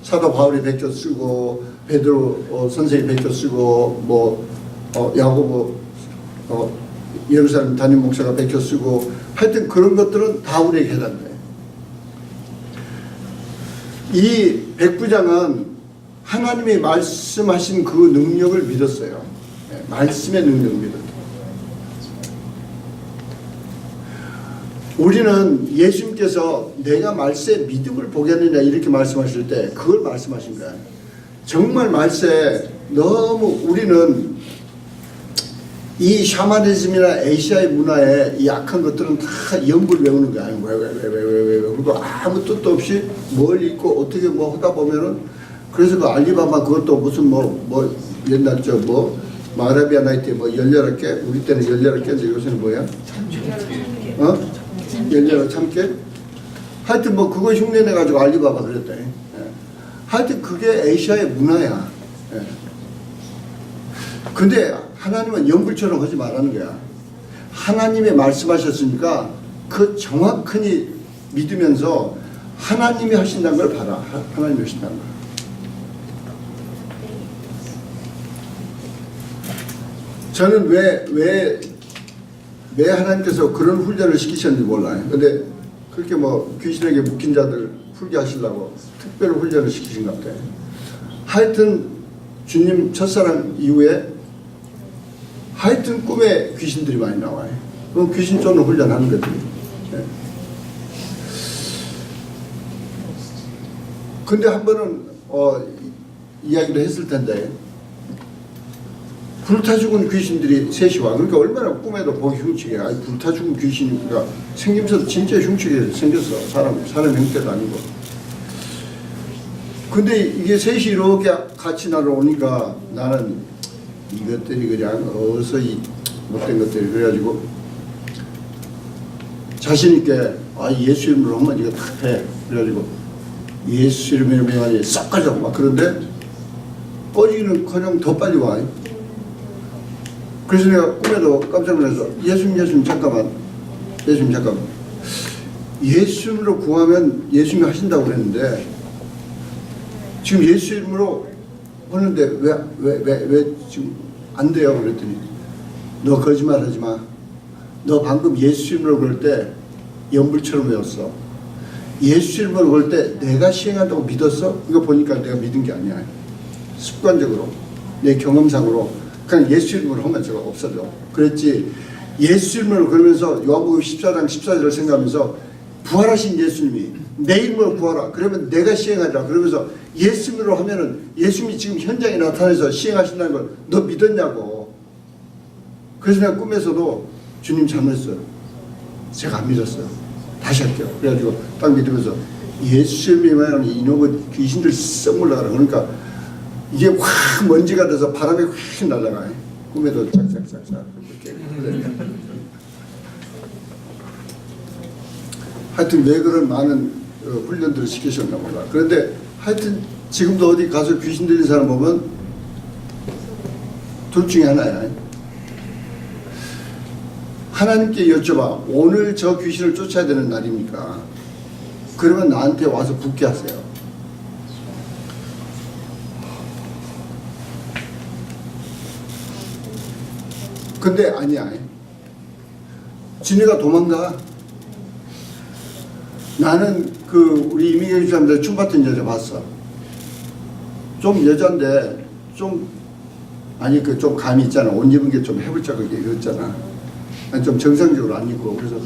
사도 바울이 베껴 쓰고 베드로 선생이 베껴 쓰고 뭐 야고보 예루살렘 담임 목사가 베껴 쓰고 하여튼 그런 것들은 다 우리에게 해당돼. 이 백부장은 하나님이 말씀하신 그 능력을 믿었어요. 말씀의 능력을 믿었어요. 우리는 예수님께서 내가 말세에 믿음을 보겠느냐 이렇게 말씀하실 때 그걸 말씀하신 거야. 정말 말세에 너무 우리는 이 샤머니즘이나 에이시아의 문화에 이 약한 것들은 다 연구를 외우는 거야. 왜 그리고 아무 뜻도 없이 뭘 읽고 어떻게 뭐 하다 보면은 그래서 그 알리바바 그것도 무슨 뭐 옛날 마라비아 나이트에 뭐 18개 우리 때는 18개인데 요새는 뭐야? 18참깨? 하여튼 뭐 그거 흉내내가지고 알리바바 그랬다. 하여튼 그게 에이시아의 문화야. 근데 하나님은 연불처럼 하지 말라는 거야. 하나님이 말씀하셨으니까 그 정확히 믿으면서 하나님이 하신다는 걸 봐라. 하나님이 하신다는 걸. 저는 왜 하나님께서 그런 훈련을 시키셨는지 몰라요. 근데 그렇게 뭐 귀신에게 묶인 자들 풀게 하시려고 특별 훈련을 시키신 것 같아요. 하여튼 주님 첫사랑 이후에 하여튼 꿈에 귀신들이 많이 나와요. 그럼 귀신 쫓는 훈련하는 거지. 네. 근데 한 번은 이야기를 했을 텐데 불타 죽은 귀신들이 셋이 와. 그러니까 얼마나 꿈에도 보기 흉측해. 아니 불타 죽은 귀신이니까 생김새도 진짜 흉측하게 생겼어. 사람 형태도 아니고. 근데 이게 셋이 이렇게 같이 나를 오니까 나는 이것들이 그냥 어서 이 못된 것들이 그래가지고 자신있게 예수 이름으로 하면 이거 다 해. 그래가지고 예수 이름으로 하면 싹 가자고 막 그런데 꺼지기는커녕 더 빨리 와. 그래서 내가 꿈에도 깜짝 놀라서 예수님 잠깐만 예수님으로 구하면 예수님이 하신다고 그랬는데 지금 예수 이름으로 하는데 왜 지금 안 돼요? 그랬더니 너 거짓말하지 마. 너 방금 예수 이름으로 그럴 때 연불처럼 외웠어. 예수 이름으로 그럴 때 내가 시행한다고 믿었어? 이거 보니까 내가 믿은 게 아니야. 습관적으로 내 경험상으로 그냥 예수 이름으로 하면 저거 없어져. 그랬지. 예수 이름으로 그러면서 요한복음 14장 14절을 생각하면서 부활하신 예수님이 내 이름으로 구하라. 그러면 내가 시행하리라. 그러면서 예수 이름으로 하면은 예수님이 지금 현장에 나타나서 시행하신다는 걸 너 믿었냐고. 그래서 내가 꿈에서도 주님 잘못했어요. 제가 안 믿었어요. 다시 할게요. 그래가지고 딱 믿으면서 예수 이름이면 이놈의 귀신들 썩 물러가라. 그러니까 이게 확 먼지가 돼서 바람에 확 날아가요. 꿈에도 짝짝짝짝 그렇게. 하여튼 왜 그런 많은 훈련들을 시키셨나 몰라. 그런데 하여튼 지금도 어디 가서 귀신 들린 사람 보면 둘 중에 하나야. 하나님께 여쭤봐. 오늘 저 귀신을 쫓아야 되는 날입니까? 그러면 나한테 와서 붙게 하세요. 근데 아니야. 지네가 도망가. 나는 그 우리 이민경 사람들 춤 같은 여자 봤어. 좀 여잔데 좀 아니 그 좀 감이 있잖아. 옷 입은 게 좀 해불짝하게 이랬잖아. 아니 좀 정상적으로 안 입고. 그래서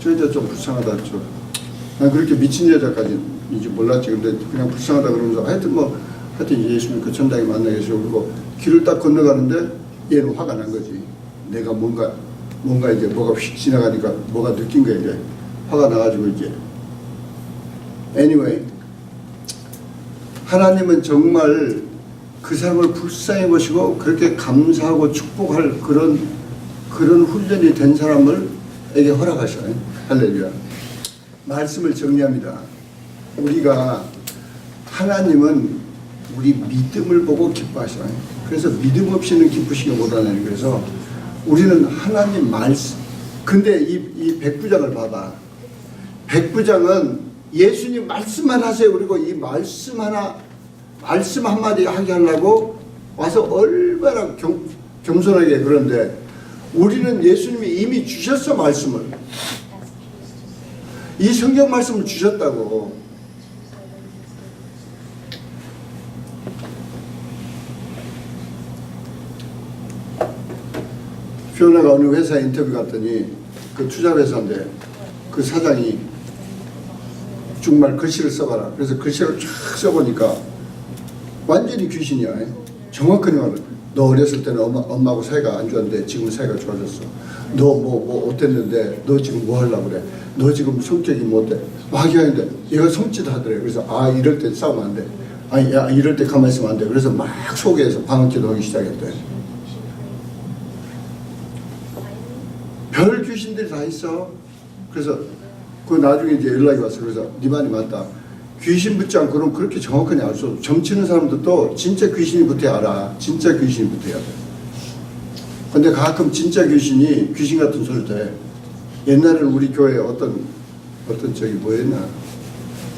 저 여자 좀 불쌍하다. 난 그렇게 미친 여자까지인지 몰랐지. 근데 그냥 불쌍하다 그러면서 하여튼 예수님 그 천당에 만나 계시고 그리고 길을 딱 건너가는데 얘는 화가 난 거지. 내가 뭔가 이제 뭐가 휙 지나가니까 뭐가 느낀 거야. 이제 화가 나가지고 이제 anyway 하나님은 정말 그 사람을 불쌍히 보시고 그렇게 감사하고 축복할 그런 훈련이 된 사람을에게 허락하셔요. 할렐루야. 말씀을 정리합니다. 우리가 하나님은 우리 믿음을 보고 기뻐하셔요. 그래서 믿음 없이는 기쁘시기 못하는. 그래서 우리는 하나님 말씀. 근데 이 백부장을 봐봐. 백부장은 예수님 말씀만 하세요. 그리고 이 말씀 한마디 하게 하려고 와서 얼마나 겸손하게. 그런데 우리는 예수님이 이미 주셨어. 말씀을. 이 성경 말씀을 주셨다고. 피오나가 어느 회사에 인터뷰 갔더니 그 투자회사인데 그 사장이 정말 글씨를 써봐라. 그래서 글씨를 쫙 써보니까 완전히 귀신이야. 정확하게 말해. 너 어렸을 때는 엄마하고 사이가 안 좋았는데 지금 사이가 좋아졌어. 너 뭐 어땠는데 너 지금 뭐 하려고 그래. 너 지금 성격이 뭐 어때. 막 얘기하는데 얘가 섬찟 하더래. 그래서 이럴 때 싸우면 안 돼. 야 이럴 때 가만히 있으면 안 돼. 그래서 막 속에서 방언기도 하기 시작했대. 별 귀신들이 다 있어. 그래서 그 나중에 이제 연락이 왔어. 그래서 네 말이 맞다. 귀신 붙지 않고 그럼 그렇게 정확하게 알 수 없어. 점치는 사람들도 진짜 귀신이 붙어야 알아. 진짜 귀신이 붙어야 돼. 근데 가끔 진짜 귀신이 귀신 같은 소리도 해. 옛날에는 우리 교회에 어떤 저기 뭐였나.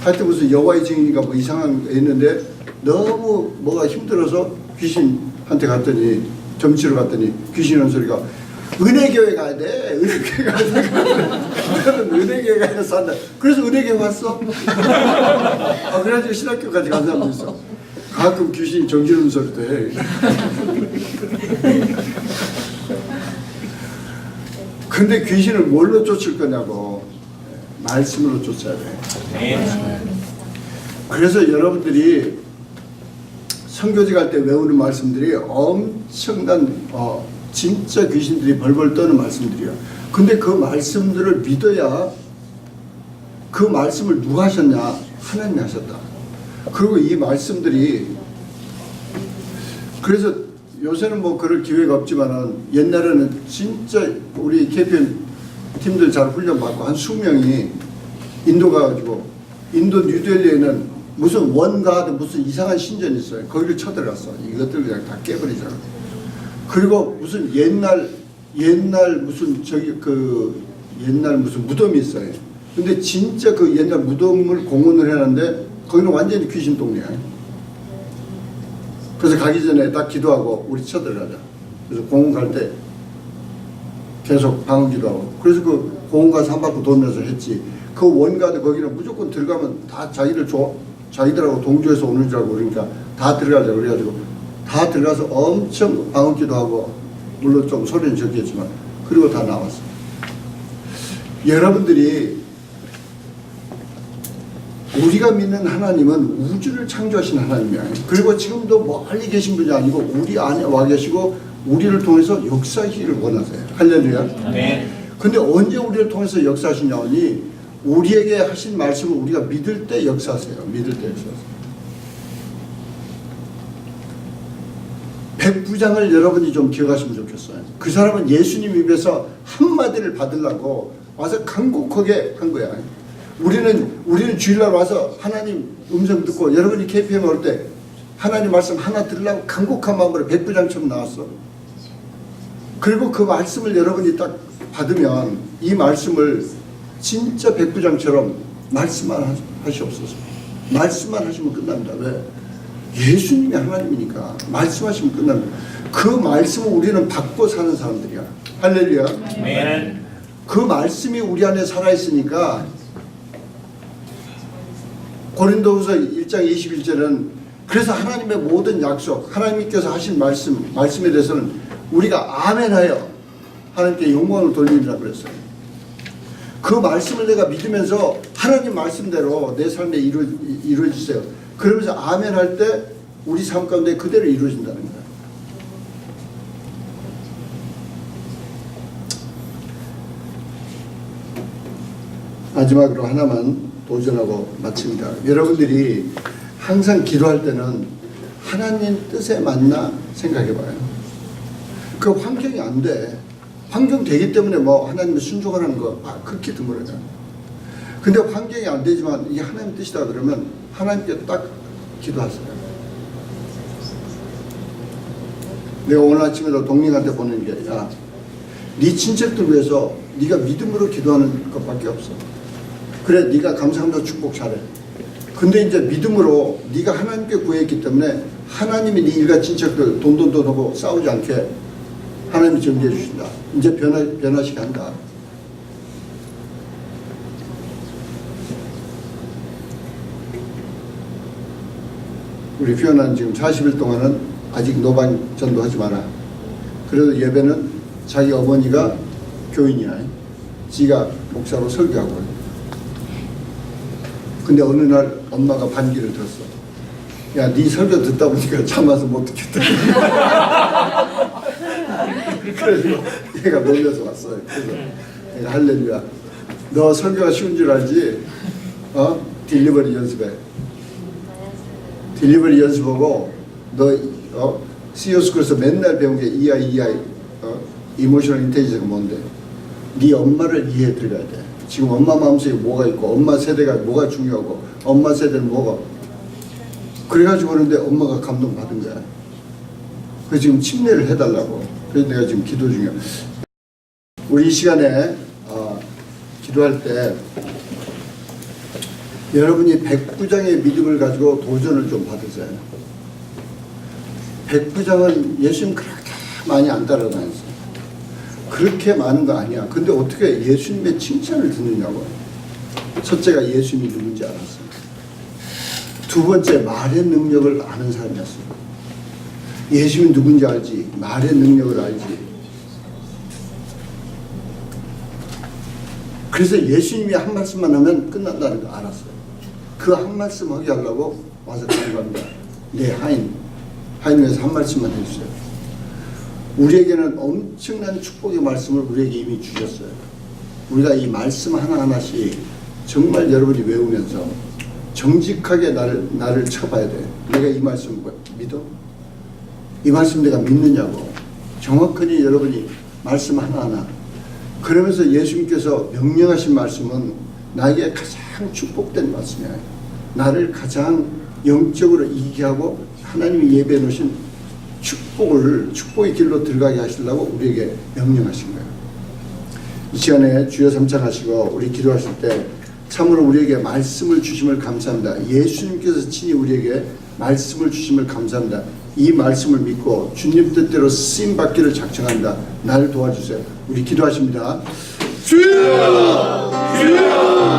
하여튼 무슨 여호와의 증인인가 뭐 이상한 게 있는데 너무 뭐가 힘들어서 귀신한테 갔더니 점치러 갔더니 귀신 하는 소리가 은혜교회 가야 돼. 은혜교회 가야 돼. 나는 은혜교회 가서 산다. 그래서 은혜교회 왔어. 그래가지고 신학교까지 간 사람도 있어. 가끔 귀신이 정지르는 소리도 해. 근데 귀신을 뭘로 쫓을 거냐고. 말씀으로 쫓아야 돼. 그래서 여러분들이 선교지 갈 때 외우는 말씀들이 엄청난 진짜 귀신들이 벌벌 떠는 말씀들이야. 근데 그 말씀들을 믿어야. 그 말씀을 누가 하셨냐? 하나님이 하셨다. 그리고 이 말씀들이 그래서 요새는 뭐 그럴 기회가 없지만은 옛날에는 진짜 우리 KPM 팀들 잘 훈련받고 한 20명이 인도 가가지고 인도 뉴델리에는 무슨 원가드 무슨 이상한 신전이 있어요. 거기를 쳐들어갔어. 이것들 그냥 다 깨버리잖아. 그리고 무슨 옛날 무슨 옛날 무슨 무덤이 있어요. 근데 진짜 그 옛날 무덤을 공헌을 해놨는데 거기는 완전히 귀신 동네야. 그래서 가기 전에 딱 기도하고 우리 쳐들어가자. 그래서 공헌 갈 때 계속 방언기도 하고. 그래서 그 공원 가서 한 바퀴 돌면서 했지. 그 원가드 거기는 무조건 들어가면 다 자기들하고 동조해서 오는 줄 알고 그러니까 다 들어가자 그래가지고 다 들어가서 엄청 방언기도 하고 물론 좀 소리는 적겠지만 그리고 다 나왔어. 여러분들이 우리가 믿는 하나님은 우주를 창조하신 하나님이야. 그리고 지금도 멀리 계신 분이 아니고 우리 안에 와 계시고 우리를 통해서 역사하시기를 원하세요. 할렐루야. 네. 근데 언제 우리를 통해서 역사하시냐니 우리에게 하신 말씀을 우리가 믿을 때 역사하세요. 믿을 때 역사하세요. 백부장을 여러분이 좀 기억하시면 좋겠어요. 그 사람은 예수님 입에서 한마디를 받으려고 와서 간곡하게 한 거야. 우리는 주일날 와서 하나님 음성 듣고 여러분이 KPM 올 때 하나님 말씀 하나 들으려고 간곡한 마음으로 백부장처럼 나왔어. 그리고 그 말씀을 여러분이 딱 받으면 이 말씀을 진짜 백부장처럼 말씀만 하시옵소서. 말씀만 하시면 끝납니다. 왜? 예수님이 하나님이니까 말씀하시면 끝납니다. 그 말씀을 우리는 받고 사는 사람들이야. 할렐루야. 아멘. 그 말씀이 우리 안에 살아있으니까 고린도후서 1장 21절은 그래서 하나님의 모든 약속, 하나님께서 하신 말씀에 대해서는 우리가 아멘하여 하나님께 영광을 돌리리라 그랬어요. 그 말씀을 내가 믿으면서 하나님 말씀대로 내 삶에 이루어지세요. 그러면서 아멘할 때 우리 삶 가운데 그대로 이루어진다는 거예요. 마지막으로 하나만 도전하고 마칩니다. 여러분들이 항상 기도할 때는 하나님 뜻에 맞나 생각해봐요. 그 환경이 안 돼. 환경 되기 때문에 뭐 하나님의 순종하는 거 그렇게 드물어요. 근데 환경이 안 되지만 이게 하나님 뜻이다 그러면 하나님께 딱 기도하세요. 내가 오늘 아침에도 동생한테 보낸 게 야, 네 친척들 위해서 네가 믿음으로 기도하는 것밖에 없어. 그래 네가 감사함으로 축복 잘해. 근데 이제 믿음으로 네가 하나님께 구했기 때문에 하나님이 네 일가 친척들 돈하고 싸우지 않게 하나님이 정리해 주신다. 이제 변화시게 한다. 우리 피어난 지금 40일 동안은 아직 노방 전도하지 마라. 그래도 예배는 자기 어머니가 교인이야. 지가 목사로 설교하고. 근데 어느 날 엄마가 반기를 들었어. 야, 네 설교 듣다 보니까 참아서 못 듣겠다. 그래서 얘가 놀려서 왔어요. 그래서 내가 할렐루야. 너 설교가 쉬운 줄 알지? 딜리버리 연습해. 딜리버리 연습하고 너 CEO스쿨에서 맨날 배운 게 EI, 이모셔널 인텔리전스가 뭔데? 네 엄마를 이해해 드려야 돼. 지금 엄마 마음속에 뭐가 있고 엄마 세대가 뭐가 중요하고 엄마 세대는 뭐가 그래가지고 그러는데 엄마가 감동받은 거야. 그래서 지금 침례를 해달라고. 그래서 내가 지금 기도 중이야. 우리 이 시간에 기도할 때 여러분이 백부장의 믿음을 가지고 도전을 좀 받으세요. 백부장은 예수님 그렇게 많이 안 따라다녔어요. 그렇게 많은 거 아니야. 근데 어떻게 예수님의 칭찬을 듣느냐고. 첫째가 예수님이 누군지 알았어요. 두 번째 말의 능력을 아는 사람이었어요. 예수님이 누군지 알지. 말의 능력을 알지. 그래서 예수님이 한 말씀만 하면 끝난다는 거 알았어요. 그 한 말씀 하게 하려고 와서 기도합니다. 네, 하인에서 한 말씀만 해주세요. 우리에게는 엄청난 축복의 말씀을 우리에게 이미 주셨어요. 우리가 이 말씀 하나하나씩 정말 여러분이 외우면서 정직하게 나를 쳐봐야 돼. 내가 이 말씀 믿어? 이 말씀 내가 믿느냐고. 정확하니 여러분이 말씀 하나하나. 그러면서 예수님께서 명령하신 말씀은 나에게 가장 축복된 말씀이야. 나를 가장 영적으로 이기게 하고 하나님이 예배해 놓으신 축복의 길로 들어가게 하시려고 우리에게 명령하신 거예요. 이 시간에 주여 삼창하시고 우리 기도하실 때 참으로 우리에게 말씀을 주심을 감사합니다. 예수님께서 친히 우리에게 말씀을 주심을 감사합니다. 이 말씀을 믿고 주님 뜻대로 쓰임 받기를 작정한다. 나를 도와주세요. 우리 기도하십니다. 주여! 주여!